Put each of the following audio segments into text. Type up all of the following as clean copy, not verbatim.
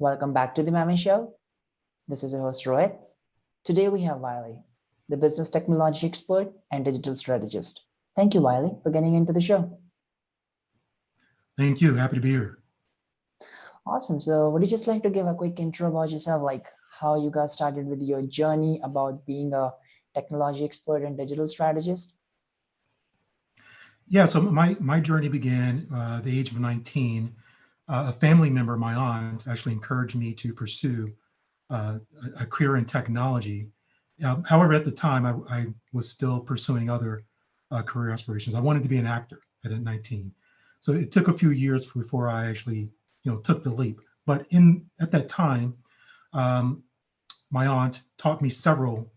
Welcome back to the Maven Show. This is your host Rohit. Today we have Wylie, the business technology expert and digital strategist. Thank you, Wylie, for getting into the show. Thank you. Happy to be here. Awesome. So would you just like to give a quick intro about yourself, like how you got started with your journey about being a technology expert and digital strategist? Yeah, so my journey began at the age of 19. A family member, my aunt, actually encouraged me to pursue a career in technology. However, at the time, I was still pursuing other career aspirations. I wanted to be an actor at 19. So it took a few years before I actually, took the leap. But at that time, my aunt taught me several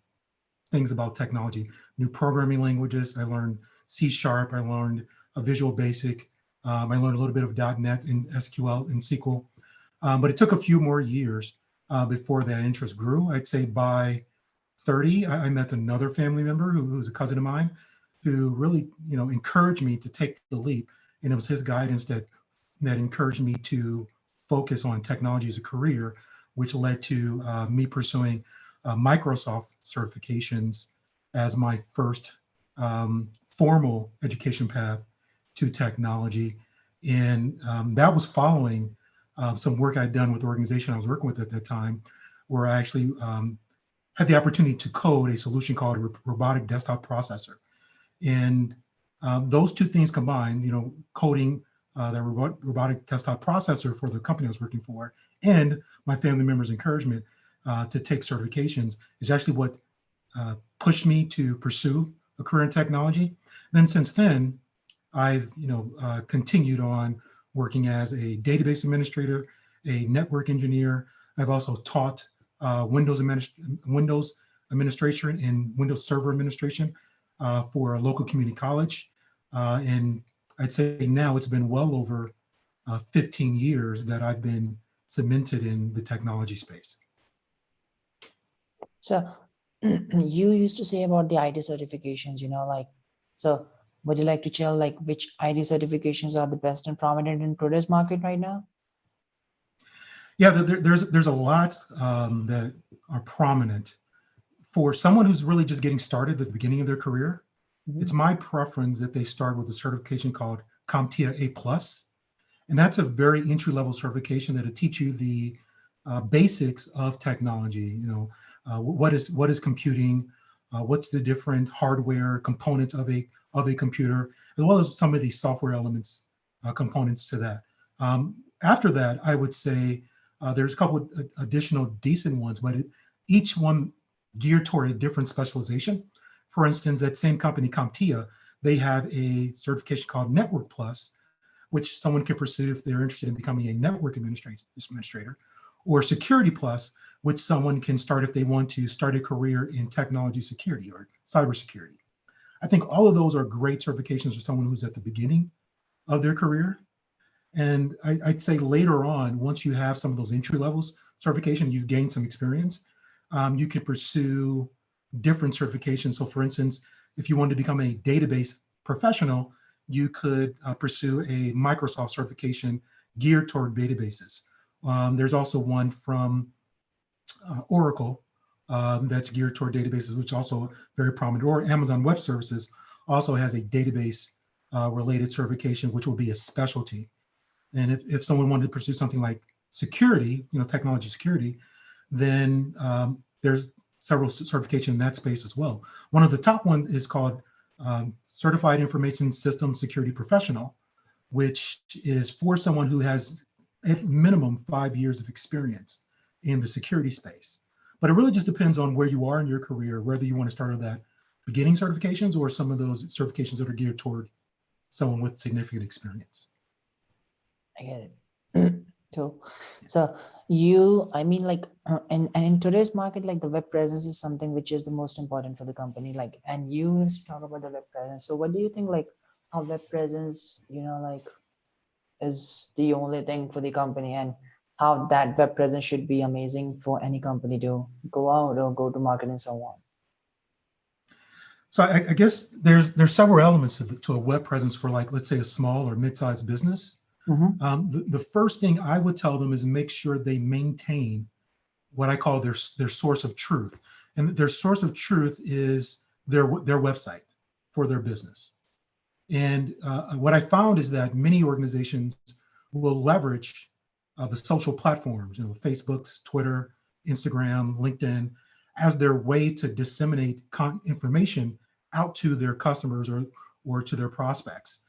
things about technology, new programming languages. I learned C#, I learned a Visual Basic, I learned a little bit of .NET and SQL and SQL, but it took a few more years before that interest grew. I'd say by 30, I met another family member who's a cousin of mine, who really, encouraged me to take the leap. And it was his guidance that encouraged me to focus on technology as a career, which led to me pursuing Microsoft certifications as my first formal education path to technology. And that was following some work I'd done with the organization I was working with at that time, where I actually had the opportunity to code a solution called a robotic desktop processor. And those two things combined, coding the robotic desktop processor for the company I was working for, and my family members' encouragement to take certifications, is actually what pushed me to pursue a career in technology. Then since then, I've continued on working as a database administrator, a network engineer. I've also taught Windows administration and Windows Server administration for a local community college. And I'd say now it's been well over 15 years that I've been cemented in the technology space. So you used to say about the ID certifications, so would you like to tell which ID certifications are the best and prominent in today's market right now? Yeah, there's a lot that are prominent. For someone who's really just getting started at the beginning of their career, it's my preference that they start with a certification called CompTIA A+. And that's a very entry-level certification that'll teach you the basics of technology. What is computing? What's the different hardware components of a computer, as well as some of the software elements, components to that. After that, I would say there's a couple of additional decent ones, but each one geared toward a different specialization. For instance, that same company, CompTIA, they have a certification called Network Plus, which someone can pursue if they're interested in becoming a network administrator, or Security Plus, which someone can start if they want to start a career in technology security or cybersecurity. I think all of those are great certifications for someone who's at the beginning of their career. And I'd say later on, once you have some of those entry levels certification, you've gained some experience, you can pursue different certifications. So for instance, if you want to become a database professional, you could pursue a Microsoft certification geared toward databases. There's also one from Oracle that's geared toward databases, which is also very prominent. Or Amazon Web Services also has a database related certification, which will be a specialty. And if someone wanted to pursue something like security, technology security, then there's several certifications in that space as well. One of the top ones is called Certified Information System Security Professional, which is for someone who has at minimum 5 years of experience in the security space. But it really just depends on where you are in your career, whether you want to start with that beginning certifications or some of those certifications that are geared toward someone with significant experience. I get it. Cool. So and in today's market, the web presence is something which is the most important for the company. And you used to talk about the web presence. So what do you think, how web presence, is the only thing for the company, and how that web presence should be amazing for any company to go out or go to market and so on? So I guess there's several elements to a web presence for let's say a small or mid-sized business. The first thing I would tell them is make sure they maintain what I call their source of truth. And their source of truth is their website for their business. And what I found is that many organizations will leverage the social platforms, Facebook's, Twitter, Instagram, LinkedIn, as their way to disseminate information out to their customers or to their prospects.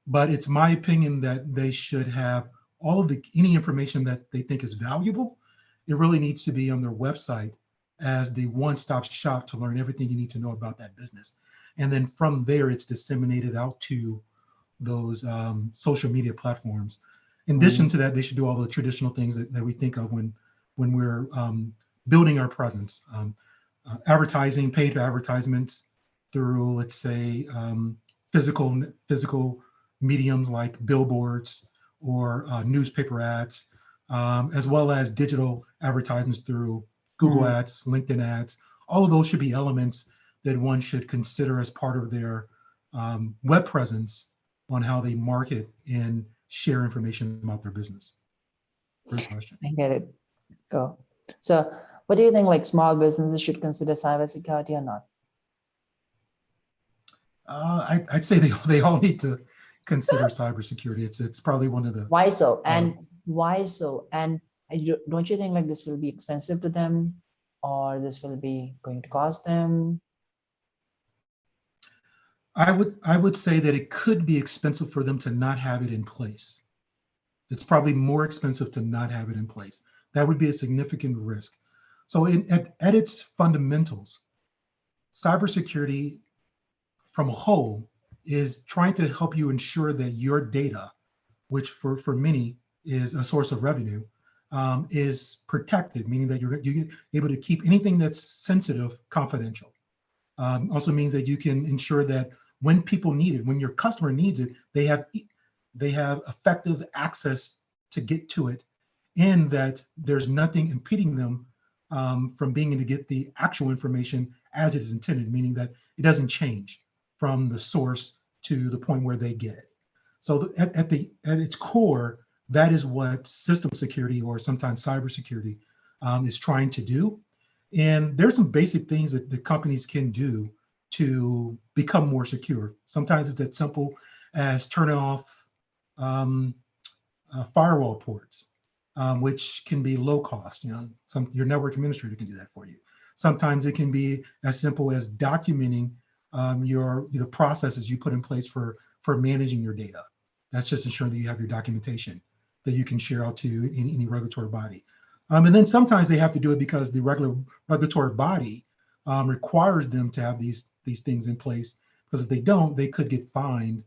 But it's my opinion that they should have any information that they think is valuable. It really needs to be on their website as the one-stop shop to learn everything you need to know about that business. And then from there, it's disseminated out to those social media platforms. In addition to that, they should do all the traditional things that we think of when we're building our presence. Advertising, paid advertisements through, let's say, physical mediums like billboards or newspaper ads, as well as digital advertisements through Google ads, LinkedIn ads. All of those should be elements that one should consider as part of their web presence on how they market and share information about their business. Great question. I get it. Go. So what do you think, like small businesses should consider cybersecurity or not? I'd say they all need to consider cybersecurity. It's probably one of the. Why so? And why so? And don't you think like this will be expensive to them, or this will be going to cost them? I would say that it could be expensive for them to not have it in place. It's probably more expensive to not have it in place. That would be a significant risk. So at its fundamentals, cybersecurity from a whole is trying to help you ensure that your data, which for many is a source of revenue, is protected, meaning that you're able to keep anything that's sensitive confidential. Also means that you can ensure that when people need it, when your customer needs it, they have effective access to get to it, and that there's nothing impeding them from being able to get the actual information as it is intended, meaning that it doesn't change from the source to the point where they get it. So at its core, that is what system security, or sometimes cybersecurity, is trying to do. And there's some basic things that the companies can do to become more secure. Sometimes it's that simple as turning off firewall ports, which can be low cost. Your network administrator can do that for you. Sometimes it can be as simple as documenting the processes you put in place for managing your data. That's just ensuring that you have your documentation that you can share out to any regulatory body. And then sometimes they have to do it because the regulatory body requires them to have these things in place, because if they don't, they could get fined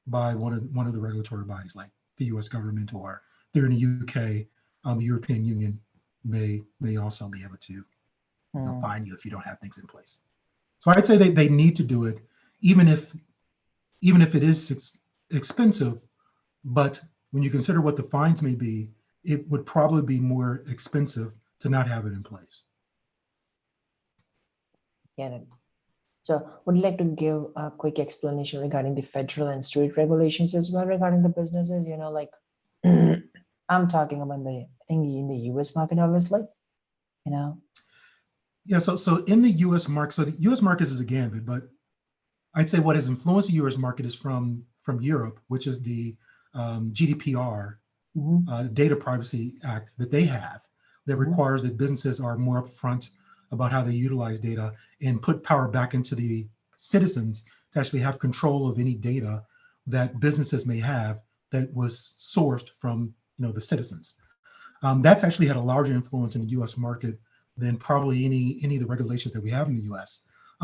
by one of the regulatory bodies, like the U.S. government, or if they're in the UK, the European Union may also be able to fine you if you don't have things in place. So I'd say they need to do it, even if it is expensive. But when you consider what the fines may be, it would probably be more expensive to not have it in place. Get it. So would you like to give a quick explanation regarding the federal and state regulations as well regarding the businesses? Like I'm talking about I think in the US market, obviously, Yeah, so in the US market, so the US market is a gambit, but I'd say what has influenced the US market is from Europe, which is the GDPR, Data Privacy Act that they have, that requires that businesses are more upfront about how they utilize data and put power back into the citizens to actually have control of any data that businesses may have that was sourced from the citizens. That's actually had a larger influence in the US market than probably any of the regulations that we have in the US.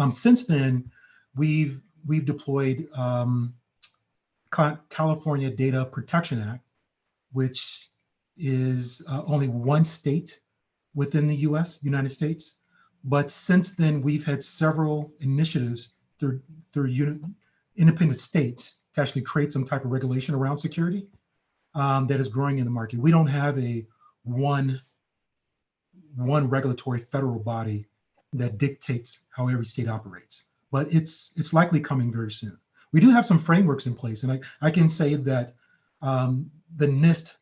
Since then, we've deployed California Data Protection Act, which is only one state within the United States. But since then, we've had several initiatives through independent states to actually create some type of regulation around security that is growing in the market. We don't have one regulatory federal body that dictates how every state operates, but it's likely coming very soon. We do have some frameworks in place, and I can say that the NIST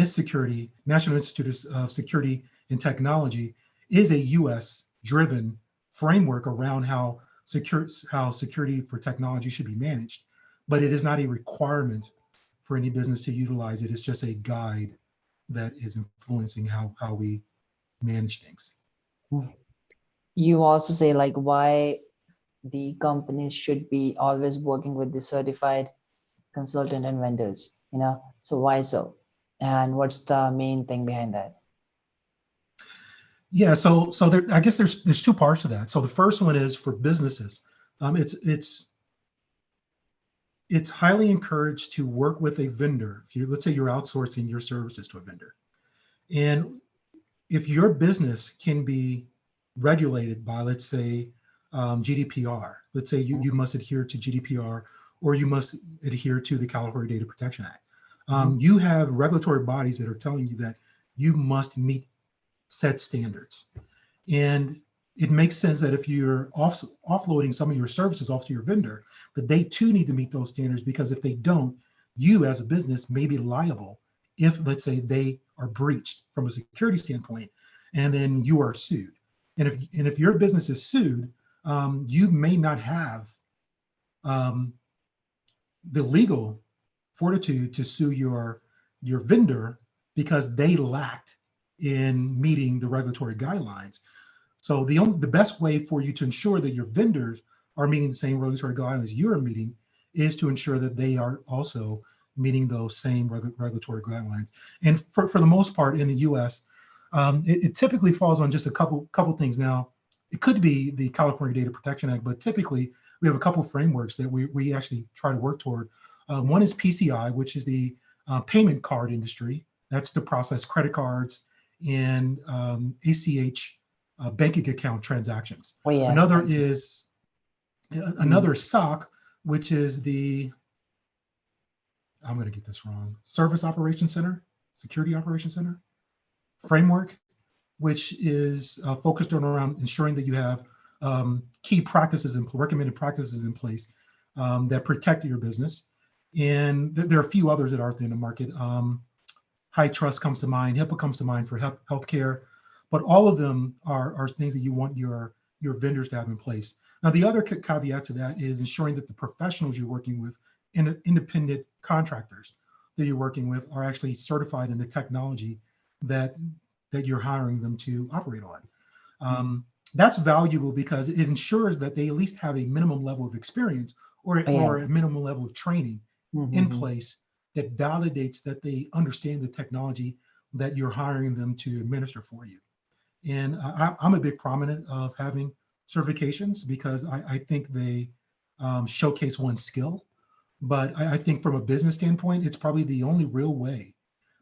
Security, National Institute of Security and Technology, is a U.S. driven framework around how security for technology should be managed, but it is not a requirement for any business to utilize it. It's just a guide that is influencing how we manage things. You also say like why the companies should be always working with the certified consultant and vendors, so why so? And what's the main thing behind that? Yeah, so there, I guess there's two parts to that. So the first one is for businesses. It's highly encouraged to work with a vendor. Let's say you're outsourcing your services to a vendor, and if your business can be regulated by, let's say, GDPR, let's say you must adhere to GDPR, or you must adhere to the California Data Protection Act. You have regulatory bodies that are telling you that you must meet set standards. And it makes sense that if you're offloading some of your services off to your vendor, that they too need to meet those standards, because if they don't, you as a business may be liable if, let's say, they are breached from a security standpoint, and then you are sued. And if your business is sued, you may not have the legal fortitude to sue your vendor because they lacked in meeting the regulatory guidelines. So the best way for you to ensure that your vendors are meeting the same regulatory guidelines you're meeting is to ensure that they are also meeting those same regulatory guidelines. And for the most part in the U.S., it typically falls on just a couple things. Now, it could be the California Data Protection Act, but typically we have a couple frameworks that we actually try to work toward. One is PCI, which is the payment card industry. That's to process credit cards and ACH banking account transactions. Oh, yeah. Another is SOC, which is the, I'm going to get this wrong, Service Operations Center, Security Operations Center framework, which is focused around ensuring that you have key practices and recommended practices in place that protect your business. And there are a few others that are out there in the market. High Trust comes to mind, HIPAA comes to mind for healthcare, but all of them are things that you want your vendors to have in place. Now, the other caveat to that is ensuring that the professionals you're working with, independent contractors that you're working with, are actually certified in the technology that you're hiring them to operate on. That's valuable because it ensures that they at least have a minimum level of experience or a minimum level of training in place that validates that they understand the technology that you're hiring them to administer for you. And I'm a big proponent of having certifications because I think they showcase one's skill. But I think from a business standpoint, it's probably the only real way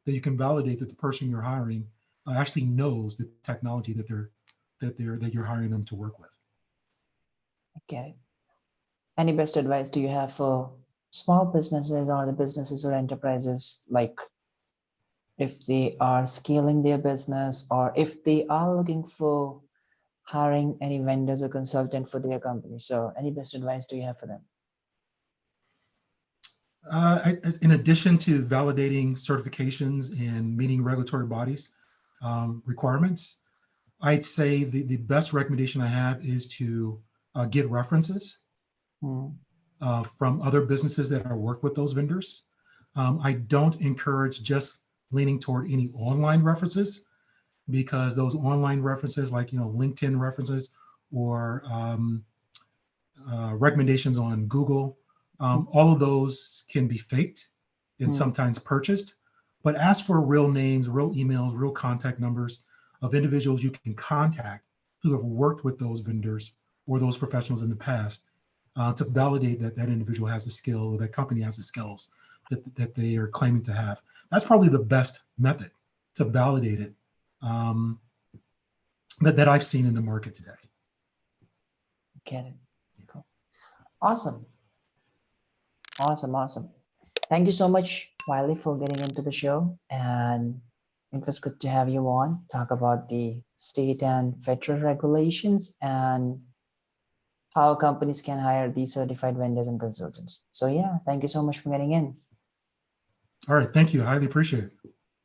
that you can validate that the person you're hiring actually knows the technology that you're hiring them to work with. Okay. Any best advice do you have for small businesses or the businesses or enterprises, like if they are scaling their business or if they are looking for hiring any vendors or consultant for their company? So any best advice do you have for them? In addition to validating certifications and meeting regulatory bodies requirements, I'd say the best recommendation I have is to get references from other businesses that are work with those vendors. I don't encourage just leaning toward any online references, because those online references, like LinkedIn references or recommendations on Google, all of those can be faked and sometimes purchased. But ask for real names, real emails, real contact numbers of individuals you can contact who have worked with those vendors or those professionals in the past to validate that that individual has the skill or that company has the skills that they are claiming to have. That's probably the best method to validate it that I've seen in the market today. Get it. Cool. Awesome. Thank you so much, Wylie, for getting into the show. And it was good to have you on, talk about the state and federal regulations and how companies can hire these certified vendors and consultants. So yeah, thank you so much for getting in. All right. Thank you. I highly appreciate it.